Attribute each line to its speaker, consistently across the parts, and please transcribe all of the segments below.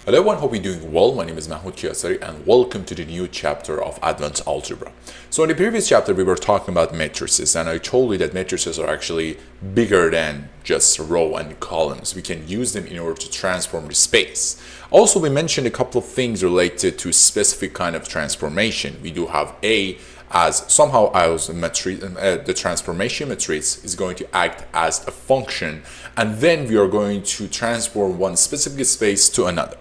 Speaker 1: Hello everyone, hope you're doing well. My name is Mahmoud Kiasari and welcome to the new chapter of Advanced Algebra. So in the previous chapter we were talking about matrices, and I told you that matrices are actually bigger than just row and columns. We can use them in order to transform the space. Also, we mentioned a couple of things related to specific kind of transformation. We do have A as somehow as a matrix, the transformation matrix is going to act as a function, and then we are going to transform one specific space to another.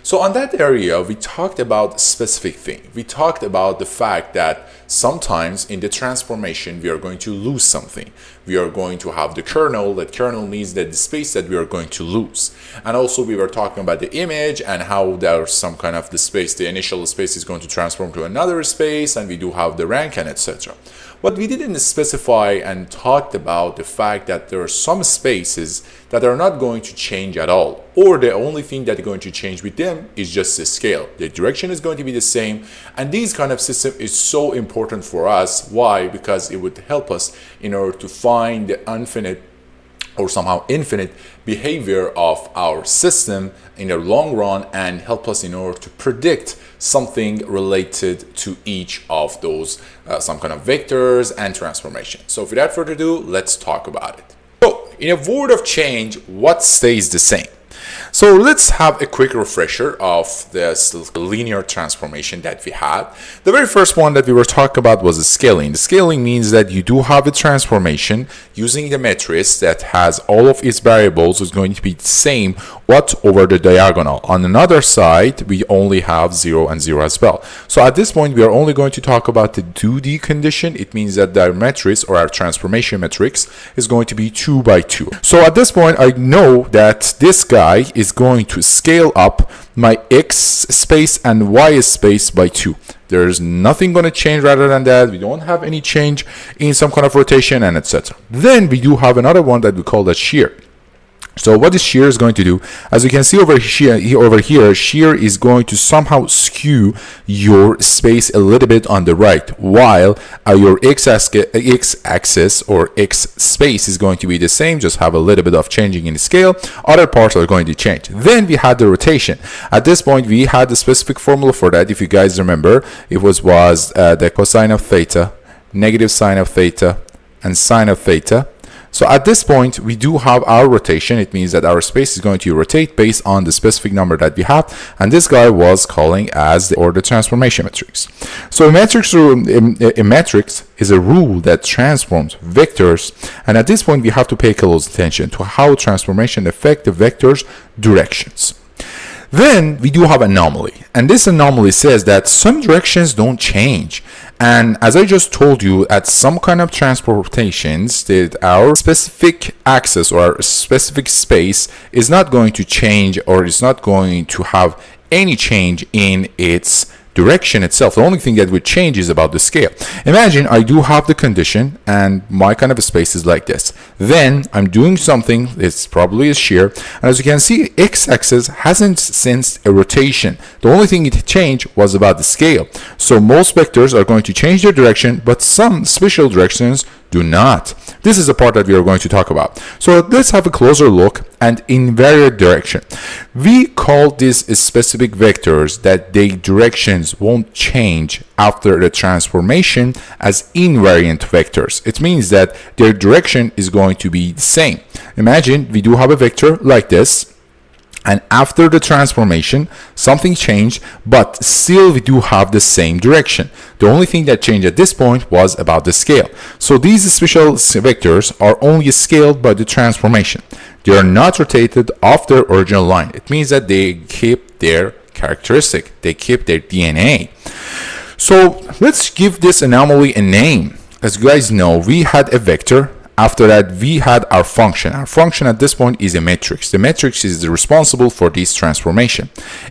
Speaker 1: So on that area, we talked about specific thing. We talked about the fact that sometimes in the transformation, we are going to lose something. We are going to have the kernel. That kernel means that the space that we are going to lose. And also we were talking about the image and how there's some kind of the space, the initial space is going to transform to another space, and we do have the rank and etc. But we didn't specify and talked about the fact that there are some spaces that are not going to change at all, or the only thing that is going to change with them is just the scale. The direction is going to be the same, and this kind of system is so important for us. Why? Because it would help us in order to find the infinite or somehow infinite behavior of our system in the long run, and help us in order to predict something related to each of those some kind of vectors and transformation. So without further ado, let's talk about it. So in a word of change, what stays the same? So let's have a quick refresher of this linear transformation that we had. The very first one that we were talking about was the scaling. The scaling means that you do have a transformation using the matrix that has all of its variables is going to be the same what over the diagonal. On another side, we only have 0 and 0 as well. So at this point, we are only going to talk about the 2D condition. It means that the matrix or our transformation matrix is going to be 2 by 2. So at this point, I know that this guy is going to scale up my x space and y space by 2. There's nothing going to change rather than that. We don't have any change in some kind of rotation and etc. Then we do have another one that we call the shear. So what this shear is going to do, as you can see over here, shear is going to somehow skew your space a little bit on the right, while your x-axis or x space is going to be the same, just have a little bit of changing in the scale. Other parts are going to change. Then we had the rotation. At this point, we had the specific formula for that. If you guys remember, it was the cosine of theta, negative sine of theta, and sine of theta. So at this point, we do have our rotation. It means that our space is going to rotate based on the specific number that we have. And this guy was calling as the transformation matrix. So a matrix is a rule that transforms vectors. And at this point, we have to pay close attention to how transformation affect the vectors' directions. Then we do have anomaly, and this anomaly says that some directions don't change. And as I just told you, at some kind of transportations, that our specific axis or our specific space is not going to change, or is not going to have any change in its direction itself. The only thing that would change is about the scale. Imagine I do have the condition and my kind of space is like this. Then I'm doing something, it's probably a shear, and as you can see, x-axis hasn't sensed a rotation. The only thing it changed was about the scale. So most vectors are going to change their direction, but some special directions do not. This is the part that we are going to talk about. So let's have a closer look and invariant direction. We call these specific vectors that their directions won't change after the transformation as invariant vectors. It means that their direction is going to be the same. Imagine we do have a vector like this, and after the transformation, something changed, but still we do have the same direction. The only thing that changed at this point was about the scale. So these special vectors are only scaled by the transformation. They are not rotated off their original line. It means that they keep their characteristic. They keep their DNA. So let's give this anomaly a name. As you guys know, we had a vector. After that, we had our function. Our function at this point is a matrix. The matrix is responsible for this transformation.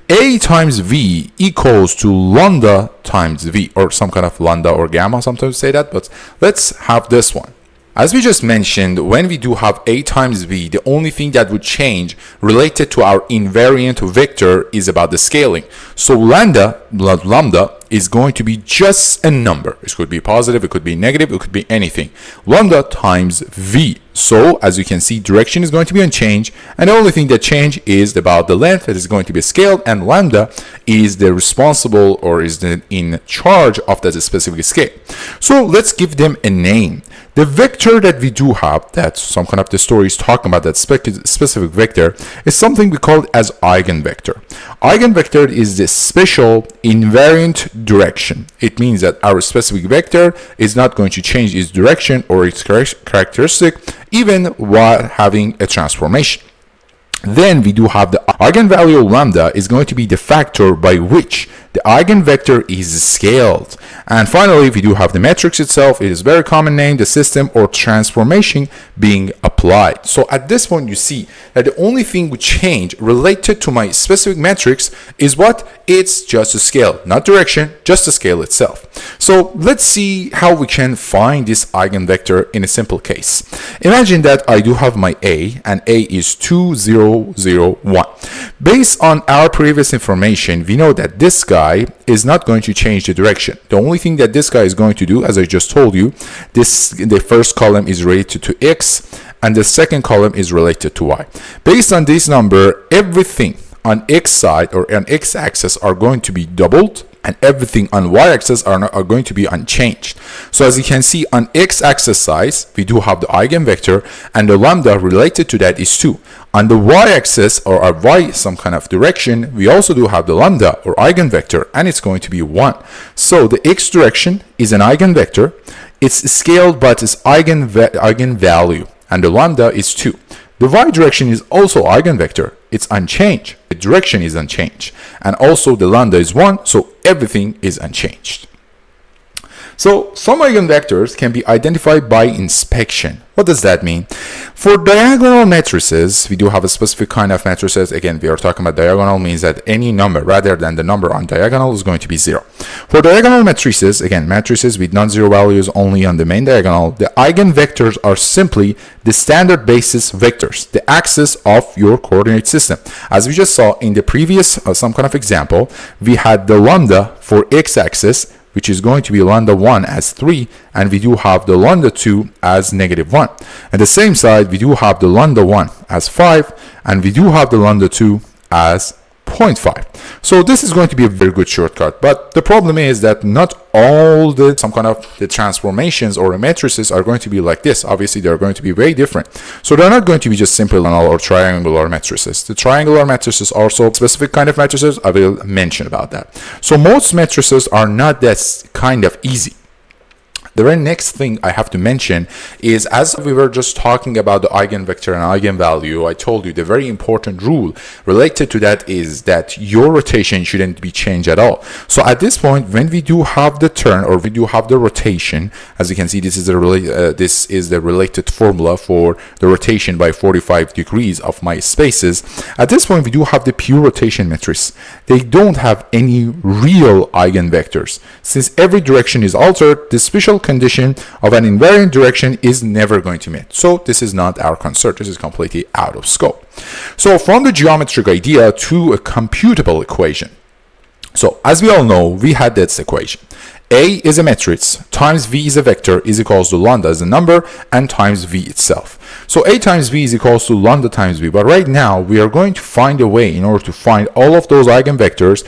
Speaker 1: A times V equals to lambda times V, or some kind of lambda or gamma, sometimes say that, but let's have this one. As we just mentioned, when we do have A times V, the only thing that would change related to our invariant vector is about the scaling. So lambda is going to be just a number. It could be positive, it could be negative, it could be anything. Lambda times v. So as you can see, direction is going to be unchanged, and the only thing that change is about the length that is going to be scaled, and lambda is the responsible or is in charge of that specific scale. So let's give them a name. The vector that we do have, that some kind of the story is talking about, that specific vector, is something we call as eigenvector. Eigenvector is the special invariant direction. It means that our specific vector is not going to change its direction or its characteristic even while having a transformation. Then we do have the eigenvalue lambda is going to be the factor by which the eigenvector is scaled. And finally, we do have the matrix itself. It is very common name, the system or transformation being applied. So at this point, you see that the only thing we change related to my specific matrix is what? It's just a scale, not direction, just the scale itself. So let's see how we can find this eigenvector in a simple case. Imagine that I do have my A, and A is 2, 0, 0, 1. Based on our previous information, we know that this guy is not going to change the direction. The only thing that this guy is going to do, as I just told you, the first column is related to X, and the second column is related to Y. Based on this number, everything on X side or on X axis are going to be doubled, and everything on y-axis are going to be unchanged. So as you can see, on x-axis side, we do have the eigenvector, and the lambda related to that is 2. On the y-axis, or our y some kind of direction, we also do have the lambda or eigenvector, and it's going to be 1. So the x direction is an eigenvector. It's scaled, but it's eigenvalue, and the lambda is 2. The y direction is also eigenvector. It's unchanged. The direction is unchanged. And also the lambda is 1, so everything is unchanged. So some eigenvectors can be identified by inspection. What does that mean? For diagonal matrices, we do have a specific kind of matrices. Again, we are talking about diagonal means that any number rather than the number on diagonal is going to be 0. For diagonal matrices, again, matrices with non-zero values only on the main diagonal, the eigenvectors are simply the standard basis vectors, the axis of your coordinate system. As we just saw in the previous some kind of example, we had the lambda for x-axis, which is going to be lambda 1 as 3, and we do have the lambda 2 as negative 1. On the same side, we do have the lambda 1 as 5, and we do have the lambda 2 as 0.5. So this is going to be a very good shortcut, but the problem is that not all the transformations or matrices are going to be like this. Obviously, they're going to be very different. So they're not going to be just simple or triangular matrices. The triangular matrices are also specific kind of matrices. I will mention about that. So most matrices are not that kind of easy. The very next thing I have to mention is, as we were just talking about the eigenvector and eigenvalue, I told you the very important rule related to that is that your rotation shouldn't be changed at all. So at this point, when we do have the turn or we do have the rotation, as you can see, this is the related formula for the rotation by 45 degrees of my spaces. At this point, we do have the pure rotation matrix. They don't have any real eigenvectors. Since every direction is altered, the special condition of an invariant direction is never going to meet. So this is not our concern. This is completely out of scope. So from the geometric idea to a computable equation. So as we all know, we had this equation. A is a matrix times V is a vector is equals to lambda as a number and times V itself. So A times V is equals to lambda times V. But right now, we are going to find a way in order to find all of those eigenvectors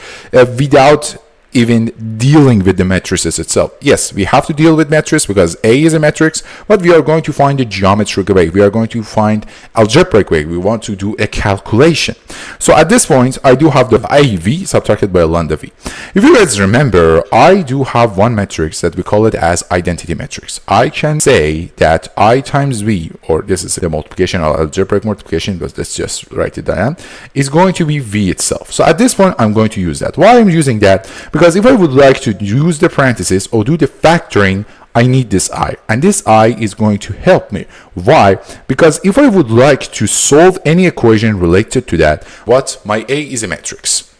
Speaker 1: without even dealing with the matrices itself. Yes, we have to deal with matrix because A is a matrix, but we are going to find a geometric way. We are going to find algebraic way. We want to do a calculation. So at this point, I do have the IV subtracted by lambda V. If you guys remember, I do have one matrix that we call it as identity matrix. I can say that I times V, or this is the multiplication or algebraic multiplication, but let's just write it down, is going to be V itself. So at this point, I'm going to use that. Why I'm using that? Because if I would like to use the parentheses or do the factoring, I need this I, and this I is going to help me. Why? Because if I would like to solve any equation related to that, my A is a matrix.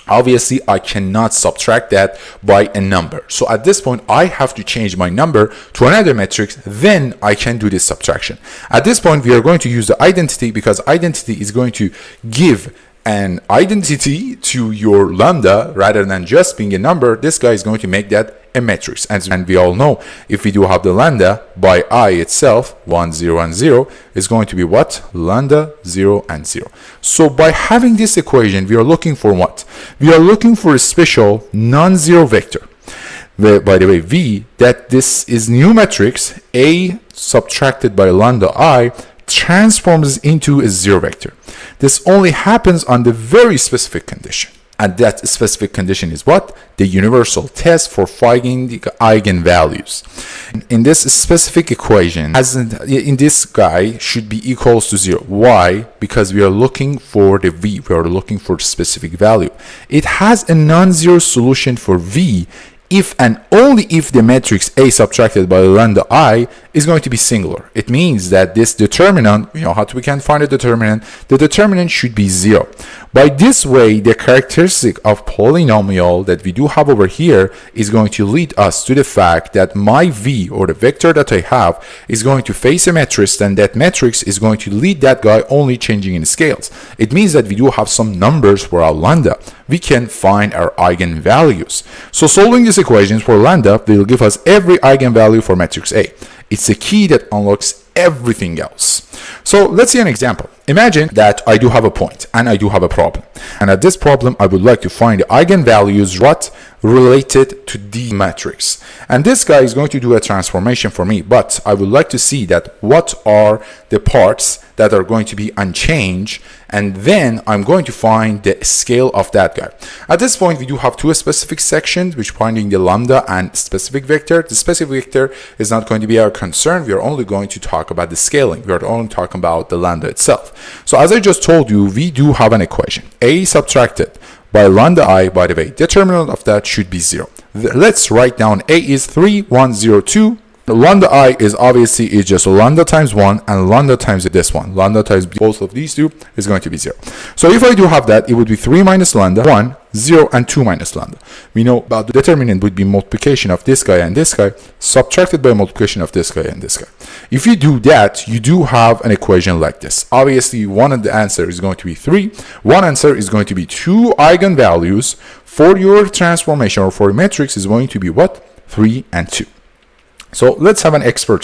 Speaker 1: Obviously, I cannot subtract that by a number. So at this point, I have to change my number to another matrix, then I can do this subtraction. At this point, we are going to use the identity because identity is going to give an identity to your lambda rather than just being a number, this guy is going to make that a matrix. And we all know if we do have the lambda by I itself, 1, 0, and 0, is going to be what? Lambda, 0, and 0. So by having this equation, we are looking for what? We are looking for a special non-zero vector. By the way, V, that this is new matrix, A subtracted by lambda I, transforms into a zero vector. This only happens on the very specific condition. And that specific condition is what? The universal test for finding the eigenvalues. In this specific equation, as in this guy, should be equals to 0. Why? Because we are looking for the V. We are looking for the specific value. It has a non-zero solution for V if and only if the matrix A subtracted by lambda I is going to be singular. It means that this determinant, you know how we can find a determinant, the determinant should be 0. By this way, the characteristic of polynomial that we do have over here is going to lead us to the fact that my V, or the vector that I have, is going to face a matrix, and that matrix is going to lead that guy only changing in scales. It means that we do have some numbers for our lambda. We can find our eigenvalues. So solving these equations for lambda will give us every eigenvalue for matrix A. It's a key that unlocks everything else. So let's see an example. Imagine that I do have a point and I do have a problem. And at this problem, I would like to find the eigenvalues what related to the matrix. And this guy is going to do a transformation for me, but I would like to see that what are the parts that are going to be unchanged, and then I'm going to find the scale of that guy. At this point, we do have two specific sections, which finding the lambda and specific vector. The specific vector is not going to be our concern. We are only going to talk about the scaling. We are only talking about the lambda itself. So as I just told you, we do have an equation. A subtracted by lambda I, by the way, determinant of that should be 0. Let's write down A is 3, 1, 0, 2. Lambda I is obviously is just lambda times 1 and lambda times this one. Lambda times both of these two is going to be 0. So if I do have that, it would be 3 minus lambda, 1, 0, and 2 minus lambda. We know about the determinant would be multiplication of this guy and this guy subtracted by multiplication of this guy and this guy. If you do that, you do have an equation like this. Obviously, one of the answer is going to be 3. One answer is going to be 2 eigenvalues. For your transformation or for a matrix is going to be what? 3 and 2. So let's have an expert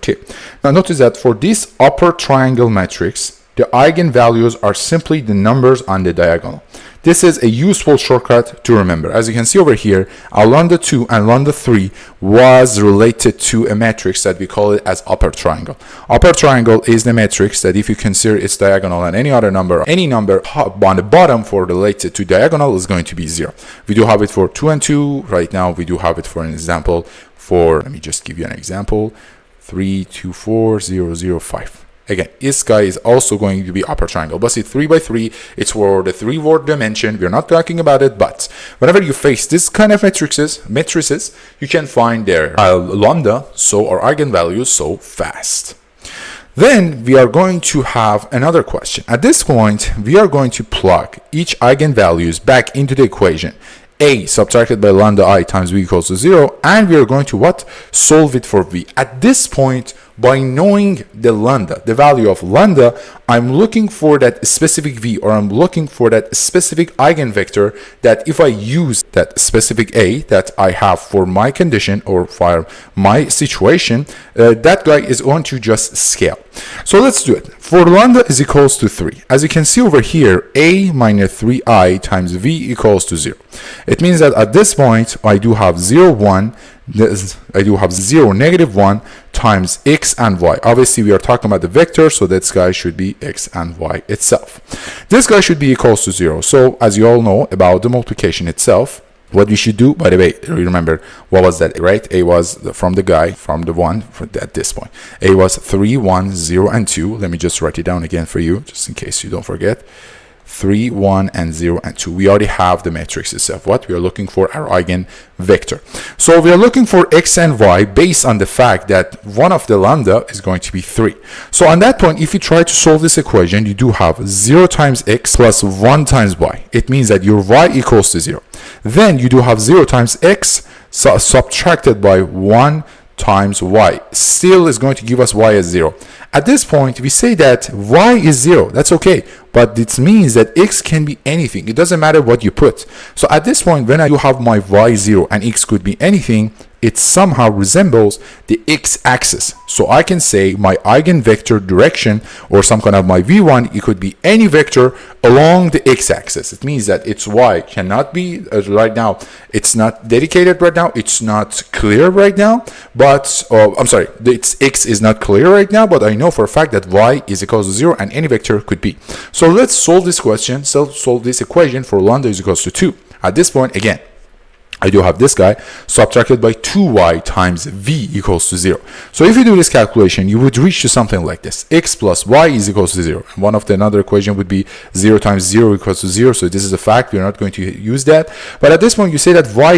Speaker 1: tip. Now notice that for this upper triangle matrix, the eigenvalues are simply the numbers on the diagonal. This is a useful shortcut to remember. As you can see over here, our lambda 2 and lambda 3 was related to a matrix that we call it as upper triangle. Upper triangle is the matrix that if you consider its diagonal and any other number, any number on the bottom for related to diagonal is going to be 0. We do have it for 2 and 2. Right now, we do have it for an example for, let me just give you an example, 3, 2, 4, 0, 0, 5. Again, this guy is also going to be upper triangle, but see 3 by 3, it's for the 3-word dimension. We're not talking about it, but whenever you face this kind of matrices, you can find their lambda, so or eigenvalues, so fast. Then we are going to have another question. At this point, we are going to plug each eigenvalues back into the equation. A subtracted by lambda I times V equals to 0, and we are going to what? Solve it for V. At this point, by knowing the lambda, the value of lambda, I'm looking for that specific V, or I'm looking for that specific eigenvector that if I use that specific A that I have for my condition or for my situation, that guy is going to just scale. So let's do it. For lambda is equals to 3. As you can see over here, A minus 3I times V equals to 0. It means that at this point, I do have 0, 1, I do have 0, negative 1 times x and y. Obviously, we are talking about the vector, so this guy should be x and y itself. This guy should be equals to 0. So, as you all know about the multiplication itself, what we should do, by the way, remember, what was that, right? A was from the guy, from the 1 at this point. A was 3, 1, 0, and 2. Let me just write it down again for you, just in case you don't forget. 3, 1, and 0, and 2. We already have the matrix itself. What we are looking for our eigenvector. So we are looking for x and y based on the fact that one of the lambda is going to be 3. So on that point, if you try to solve this equation, you do have 0 times x plus 1 times y. It means that your y equals to 0. Then you do have 0 times x subtracted by 1 times y still is going to give us y as 0. At this point, we say that y is 0. That's okay. But it means that x can be anything. It doesn't matter what you put. So at this point, when I do have my y 0 and x could be anything, it somehow resembles the x-axis. So I can say my eigenvector direction, or some kind of my v1, it could be any vector along the x-axis. It means that its y cannot be right now. It's not dedicated right now. It's not clear right now. But I'm sorry, its x is not clear right now. But I know for a fact that y is equals to 0 and any vector could be. So let's solve this question. So solve this equation for lambda is equals to 2. At this point, again, I do have this guy subtracted by 2y times v equals to 0. So if you do this calculation, you would reach to something like this. X plus y is equals to 0. And one of the another equation would be 0 times 0 equals to 0. So this is a fact. We're not going to use that. But at this point, you say that y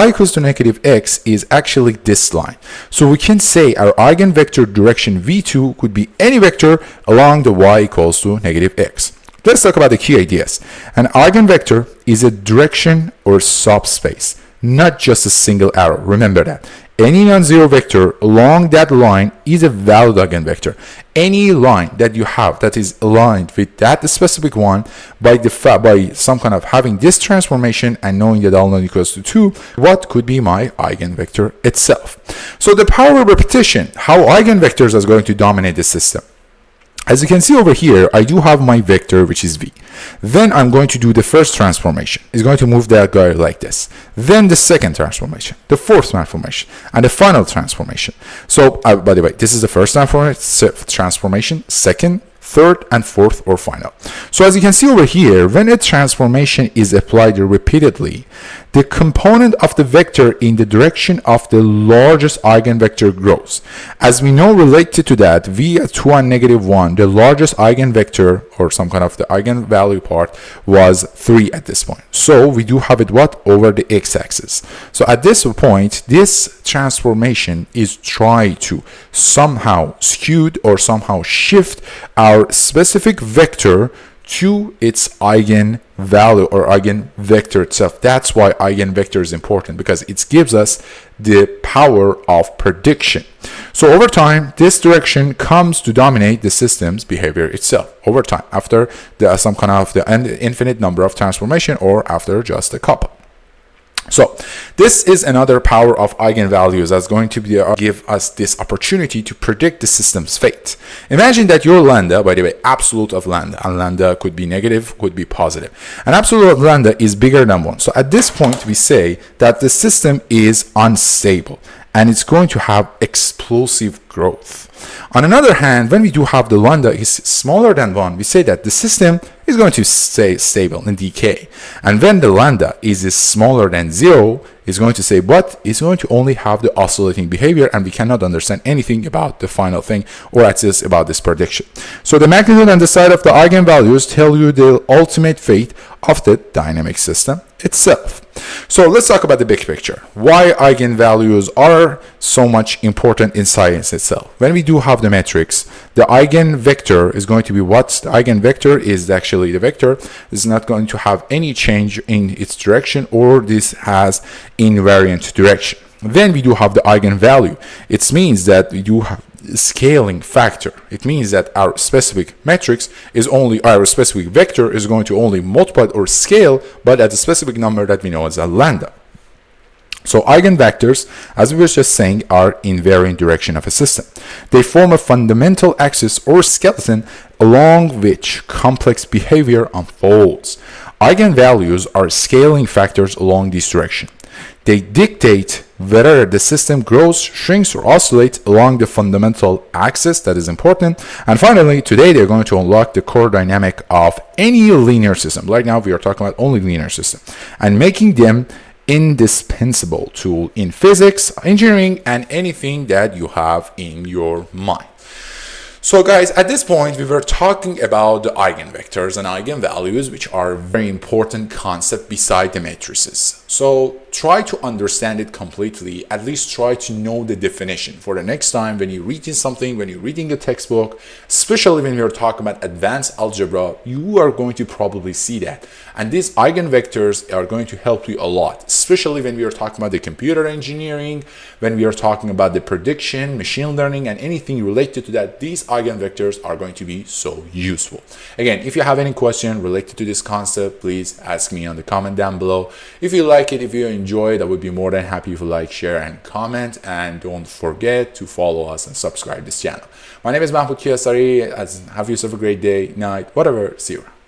Speaker 1: equals to negative x is actually this line. So we can say our eigenvector direction v2 could be any vector along the y equals to negative x. Let's talk about the key ideas. An eigenvector is a direction or subspace, not just a single arrow. Remember that. Any non-zero vector along that line is a valid eigenvector. Any line that you have that is aligned with that specific one by some kind of having this transformation and knowing that L equals to 2, what could be my eigenvector itself? So the power of repetition, how eigenvectors are going to dominate the system. As you can see over here, I do have my vector, which is v. Then I'm going to do the first transformation. It's going to move that guy like this. Then the second transformation, the fourth transformation, and the final transformation. So, by the way, this is the first transformation, second, third, and fourth, or final. So as you can see over here, when a transformation is applied repeatedly, the component of the vector in the direction of the largest eigenvector grows. As we know, related to that, v at 2 and negative 1, the largest eigenvector, or some kind of the eigenvalue part, was 3 at this point. So we do have it what? Over the x-axis. So at this point, this transformation is trying to somehow skew or somehow shift our specific vector to its eigenvalue or eigenvector itself. That's why eigenvector is important, because it gives us the power of prediction. So over time, this direction comes to dominate the system's behavior itself. Over time, after some kind of the infinite number of transformation, or after just a couple. So this is another power of eigenvalues that's going to give us this opportunity to predict the system's fate. Imagine that your lambda, by the way, absolute of lambda, and lambda could be negative, could be positive. An absolute of lambda is bigger than 1. So at this point, we say that the system is unstable and it's going to have explosive growth. On another hand, when we do have the lambda is smaller than 1, we say that the system is going to stay stable and decay. And when the lambda is smaller than 0, it's going to say what? It's going to only have the oscillating behavior, and we cannot understand anything about the final thing, or at least about this prediction. So the magnitude and the size of the eigenvalues tell you the ultimate fate of the dynamic system itself. So let's talk about the big picture. Why eigenvalues are so much important in science itself. When we do have the matrix, the eigenvector is going to be what? The eigenvector is actually the vector is not going to have any change in its direction, or this has invariant direction. Then we do have the eigenvalue. It means that we do have scaling factor. It means that our specific matrix is only, our specific vector is going to only multiply or scale, but at a specific number that we know as a lambda. So eigenvectors, as we were just saying, are invariant direction of a system. They form a fundamental axis or skeleton along which complex behavior unfolds. Eigenvalues are scaling factors along this direction. They dictate whether the system grows, shrinks, or oscillates along the fundamental axis. That is important. And finally, today they're going to unlock the core dynamic of any linear system. Right now, we are talking about only linear system, and making them indispensable tool in physics, engineering, and anything that you have in your mind. So guys, at this point, we were talking about the eigenvectors and eigenvalues, which are a very important concept beside the matrices. So try to understand it completely, at least try to know the definition for the next time when you're reading something, when you're reading a textbook, especially when we're talking about advanced algebra, you are going to probably see that. And these eigenvectors are going to help you a lot, especially when we are talking about the computer engineering, when we are talking about the prediction, machine learning, and anything related to that. These eigenvectors are going to be so useful. Again, if you have any question related to this concept, please ask me on the comment down below. If you like it, if you enjoy it, I would be more than happy if you like, share, and comment. And don't forget to follow us and subscribe this channel. My name is Mahmoud Kiasari. Have yourself a great day, night, whatever. See you around.